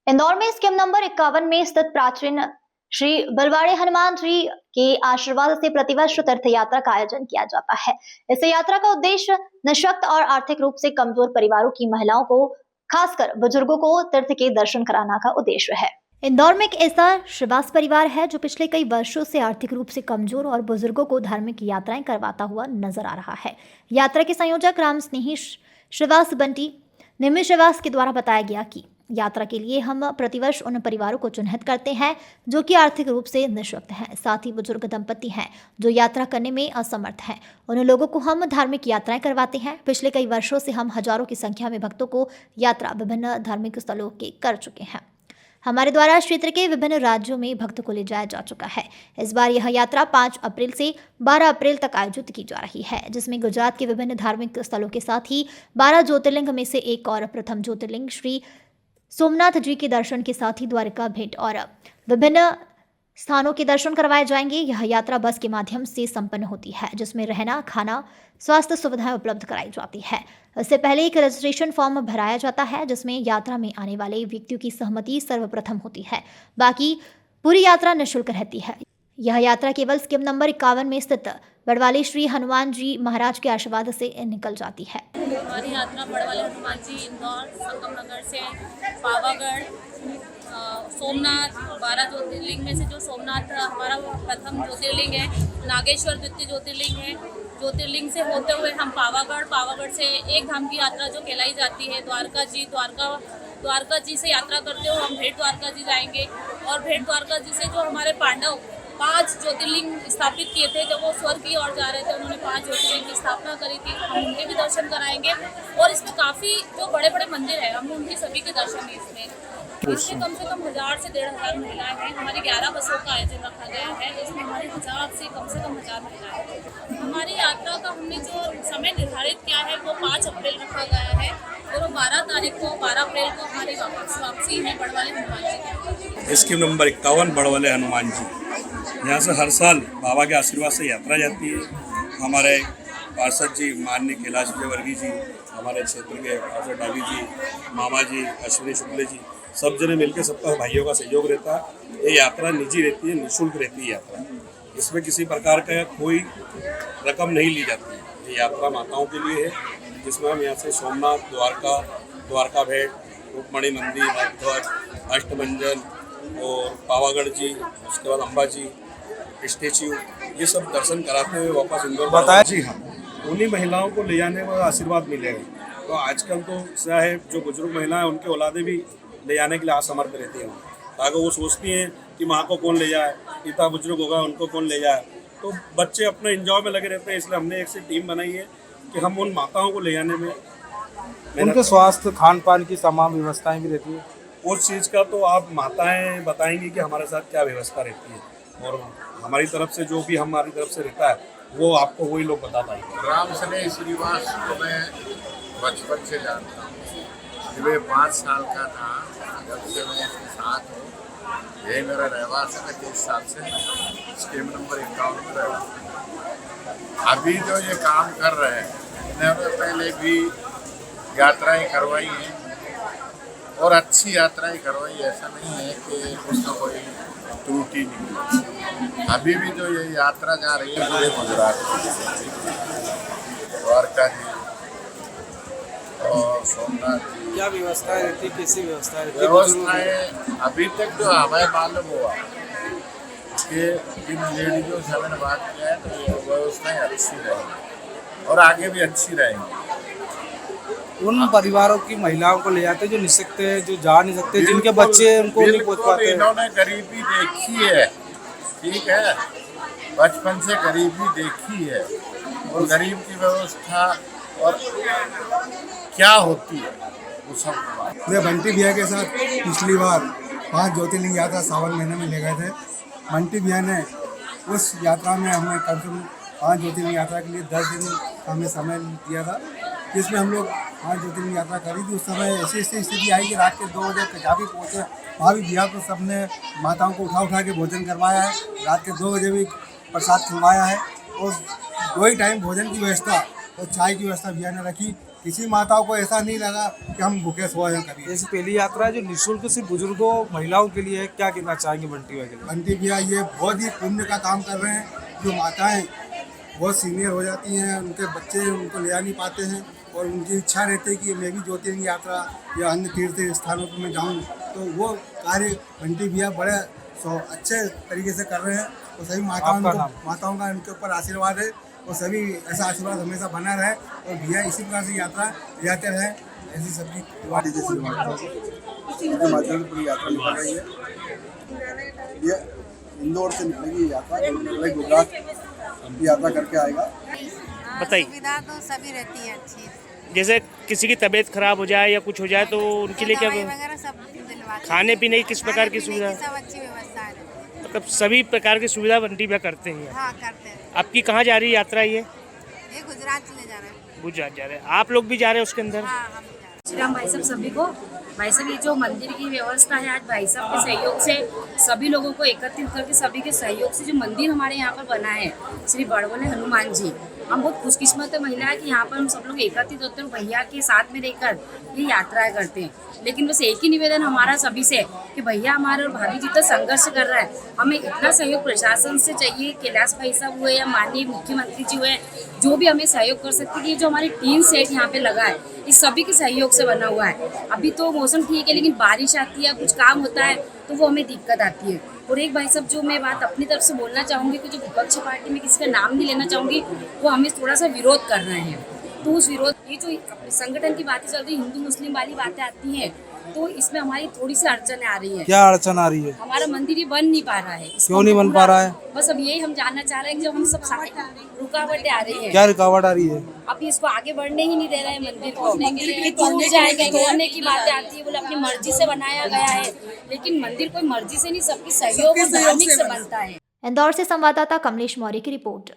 इंदौर में scheme number 51 में स्थित प्राचीन श्री बलवाड़े हनुमान जी के आशीर्वाद से प्रतिवर्ष तीर्थ यात्रा का आयोजन किया जाता है। इस यात्रा का उद्देश्य निःशक्त और आर्थिक रूप से कमजोर परिवारों की महिलाओं को, खासकर बुजुर्गों को तीर्थ के दर्शन कराना का उद्देश्य है। इंदौर में एक ऐसा श्रीवास परिवार है जो पिछले कई वर्षों से आर्थिक रूप से कमजोर और बुजुर्गों को धार्मिक यात्राएं करवाता हुआ नजर आ रहा है। यात्रा के संयोजक राम स्नेही श्रीवास बंटी निम्न श्रीवास के द्वारा बताया गया कि यात्रा के लिए हम प्रतिवर्ष उन परिवारों को चिन्हित करते हैं जो कि आर्थिक रूप से निःशक्त हैं, साथ ही बुजुर्ग दंपति हैं जो यात्रा करने में असमर्थ हैं। उन लोगों को हम धार्मिक यात्राएं करवाते हैं। पिछले कई वर्षों से हम हजारों की संख्या में भक्तों को यात्रा विभिन्न धार्मिक स्थलों के कर चुके हैं। हमारे द्वारा क्षेत्र के विभिन्न राज्यों में भक्त को ले जाया जा चुका है। इस बार यह यात्रा 5 अप्रैल से 12 अप्रैल तक आयोजित की जा रही है, जिसमें गुजरात के विभिन्न धार्मिक स्थलों के साथ ही 12 ज्योतिर्लिंग में से एक और प्रथम ज्योतिर्लिंग श्री सोमनाथ जी के दर्शन के साथ ही द्वारका भेंट और विभिन्न स्थानों के दर्शन करवाए जाएंगे। यह यात्रा बस के माध्यम से संपन्न होती है, जिसमें रहना, खाना, स्वास्थ्य सुविधाएं उपलब्ध कराई जाती है। इससे पहले एक रजिस्ट्रेशन फॉर्म भराया जाता है, जिसमें यात्रा में आने वाले व्यक्तियों की सहमति सर्वप्रथम होती है। बाकी पूरी यात्रा निःशुल्क रहती है। यह यात्रा केवल स्कीम नंबर 51 में स्थित बड़वाले श्री हनुमान जी महाराज के आशीर्वाद से निकल जाती है। हमारी यात्रा बड़वाले हनुमान जी इंदौर संगम नगर से पावागढ़, सोमनाथ, 12 ज्योतिर्लिंग में से जो सोमनाथ हमारा प्रथम ज्योतिर्लिंग है, नागेश्वर द्वितीय ज्योतिर्लिंग है। ज्योतिर्लिंग से होते हुए हम पावागढ़ से एक धाम की यात्रा जो कहलाई जाती है द्वारका जी से यात्रा करते हुए हम भेंट द्वारका जी जाएंगे। और भेंट द्वारका जी से जो हमारे पांडव 5 ज्योतिर्लिंग स्थापित किए थे, जब वो स्वर्ग की ओर जा रहे थे, उन्होंने 5 ज्योतिर्लिंग की स्थापना करी थी। हम उनके भी दर्शन कराएंगे और इसमें काफ़ी जो बड़े बड़े मंदिर है, हम उनके सभी के दर्शन भी इसमें कम से कम 1000 से 1500 महिलाएं हैं। हमारी 11 बसों का आयोजन रखा गया है, इसमें हमारी 1000 से कम 1000 महिलाएं हैं। हमारी यात्रा का हमने जो समय निर्धारित किया है वो 5 अप्रैल रखा गया है और वो 12 अप्रैल को हमारी वापसी है बड़वाले हनुमान जी की। स्कीम नंबर 51 बड़वाले हनुमान जी, यहाँ से हर साल बाबा के आशीर्वाद से यात्रा जाती है। हमारे पार्षद जी माननीय कैलाश विजयवर्गीय जी, हमारे क्षेत्र के पार्षद डाली जी, मामा जी, अश्विनी शुक्ल जी, सब जने मिलकर सबका भाइयों का सहयोग रहता है। ये यात्रा निजी रहती है, निःशुल्क रहती है यात्रा। इसमें किसी प्रकार का कोई रकम नहीं ली जाती है। ये यात्रा माताओं के लिए है, जिसमें हम यहाँ से सोमनाथ, द्वारका भेंट, रुक्मणी मंदिर, हरिद्वार, अष्टभंजन और पावागढ़ जी, उसके बाद अम्बा जी स्टेच्यू, ये सब दर्शन कराते हुए वापस इंदौर बताया जी। हाँ, उन्हीं महिलाओं को ले जाने का आशीर्वाद मिलेगा। तो आजकल तो क्या है, जो बुजुर्ग महिलाएं उनके औलादे भी ले जाने के लिए असमर्थ रहती हैं, ताकि वो सोचती हैं कि माँ को कौन ले जाए, पिता बुजुर्ग होगा उनको कौन ले जाए। तो बच्चे अपने एंजॉय में लगे रहते हैं, इसलिए हमने एक से टीम बनाई है कि हम उन माताओं को ले जाने में, उनके स्वास्थ्य खान पान की तमाम व्यवस्थाएं भी रहती है। उस चीज़ का तो आप माताएं बताएंगी कि हमारे साथ क्या व्यवस्था रहती है, और हमारी तरफ से जो भी हमारी तरफ से रहता है वो आपको वही लोग बता पाएंगे। राम स्नेही श्रीवास को मैं बचपन से जानता हूँ। जब मैं 5 साल का था, जब से मैं इसके साथ हूँ। यही मेरा रहवास है, 30 साल से स्कीम नंबर 51 में रहता। अभी जो ये काम कर रहे हैं, इन्होंने पहले भी यात्राएं करवाई हैं और अच्छी यात्राएं करवाई। ऐसा नहीं है कि उसका कोई त्रुटि नहीं। अभी भी जो ये यात्रा जा रही है पूरे गुजरात, द्वारका जी और सोमनाथ जी, क्या व्यवस्थाएं रहती, कैसी व्यवस्था रहती? व्यवस्थाएं अभी तक जो हमें मालूम हुआ कि इन लेडीजों से हमने बात किया है, तो ये व्यवस्थाएं अच्छी रहेंगी और आगे भी अच्छी रहेंगी। उन परिवारों की महिलाओं को ले जाते जो निःशक्त है, जो जा नहीं सकते, जिनके बच्चे उनको नहीं पहुंच पाते। इन्होंने गरीबी देखी है, ठीक है, बचपन से गरीबी देखी है, और गरीब की व्यवस्था और क्या होती है वो सब। मैं बंटी भैया के साथ पिछली बार 5 ज्योतिर्लिंग यात्रा सावन महीने में ले गए थे। बंटी भैया ने उस यात्रा में हमें कम से कम 5 ज्योतिर्लिंग यात्रा के लिए 10 दिन का हमें समय दिया था, जिसमें हम लोग 5 ज्योतिर्लिंग यात्रा करी थी। उस समय ऐसी स्थिति आई कि रात के 2 बजे कचाबी पहुँचे। वहाँ भी भैया को सबने माताओं को उठा के भोजन करवाया है। रात के 2 बजे भी प्रसाद खिलवाया है और 2 ही टाइम भोजन की व्यवस्था और चाय की व्यवस्था भैया ने रखी। किसी माताओं को ऐसा नहीं लगा कि हम भूखे सोए हैं कभी। ऐसी पहली यात्रा है जो निःशुल्क सिर्फ बुजुर्गों महिलाओं के लिए है, क्या कहना चाहेंगे बंटी भाई के लिए? बंटी भैया ये बहुत ही पुण्य का काम कर रहे हैं। जो माताएं बहुत सीनियर हो जाती हैं, उनके बच्चे उनको ले आ नहीं पाते हैं और उनकी इच्छा रहती है कि मैं भी ज्योतिर्लिंग यात्रा या अन्य तीर्थ स्थानों पर मैं जाऊँ, तो वो कार्य बंटी भैया बड़े अच्छे तरीके से कर रहे हैं। और सभी माताओं का इनके ऊपर आशीर्वाद है और सभी ऐसा आशीर्वाद हमेशा बना रहे और भैया इसी प्रकार से यात्रा जाते रहे। ऐसी सबकी वादी जैसी के माध्यम से पूरी यात्रा निकल रही है। ये इंदौर से निकलेगी यात्रा, गुजरात यात्रा करके आएगा। बताइए। सुविधा तो सभी रहती है अच्छी, जैसे किसी की तबीयत खराब हो जाए या कुछ हो जाए तो उनके लिए क्या, दवाई वगैरह सब दिलवाते हैं। खाने पीने की किस प्रकार की सुविधा? सब अच्छी व्यवस्था है, मतलब सभी प्रकार की सुविधा बंटी भैया करते हैं। हाँ करते हैं। आपकी कहाँ जा रही है यात्रा? ये गुजरात चले जा रहे हैं। गुजरात जा रहे हैं। आप लोग भी जा रहे हैं उसके अंदर? हाँ हम जा रहे हैं। श्री राम भाई साहब सभी को, भाई साहब ये जो मंदिर की व्यवस्था है आज भाई साहब के सहयोग से सभी लोगों को एकत्रित करके सभी के सहयोग से जो मंदिर हमारे यहाँ पर बना है श्री बड़वले हनुमान जी, हम बहुत खुशकिस्मत महिला है कि यहाँ पर हम सब लोग एकत्रित होते हैं, भैया के साथ में रहकर ये यात्राएं करते हैं। लेकिन बस एक ही निवेदन हमारा सभी से कि भैया हमारे और भाभी जितना संघर्ष कर रहा है, हमें इतना सहयोग प्रशासन से चाहिए, कैलाश भाई साहब हुए या माननीय मुख्यमंत्री जी हुए, जो भी हमें सहयोग कर सकते हैं। कि जो हमारे टीन सेट यहाँ पे लगा है इस सभी के सहयोग से बना हुआ है। अभी तो मौसम ठीक है लेकिन बारिश आती है, कुछ काम होता है तो वो हमें दिक्कत आती है। और एक भाई साहब जो मैं बात अपनी तरफ से बोलना चाहूँगी कि जो विपक्ष पार्टी में किसी का नाम नहीं लेना चाहूँगी, वो हमें थोड़ा सा विरोध कर रहे हैं। तो उस विरोध, ये जो संगठन की बातें चल रही, हिंदू मुस्लिम वाली बातें आती हैं, तो इसमें हमारी थोड़ी सी अड़चन आ रही है। क्या अड़चन आ रही है? हमारा मंदिर ये बन नहीं पा रहा है। क्यों नहीं बन पा रहा है? बस अब यही हम जानना चाह रहे हैं कि जब हम सब रुकावटें आ रही है, क्या रुकावट आ रही है? अब इसको आगे बढ़ने ही नहीं दे रहे हैं मंदिर को, कि टूट जाएगा, तोड़ने की बातें आती है। बोले अपनी मर्जी से बनाया गया है, लेकिन मंदिर कोई मर्जी से नहीं, सबकी सहयोग और धार्मिक से बनता है। इंदौर से संवाददाता कमलेश मौर्य की रिपोर्ट।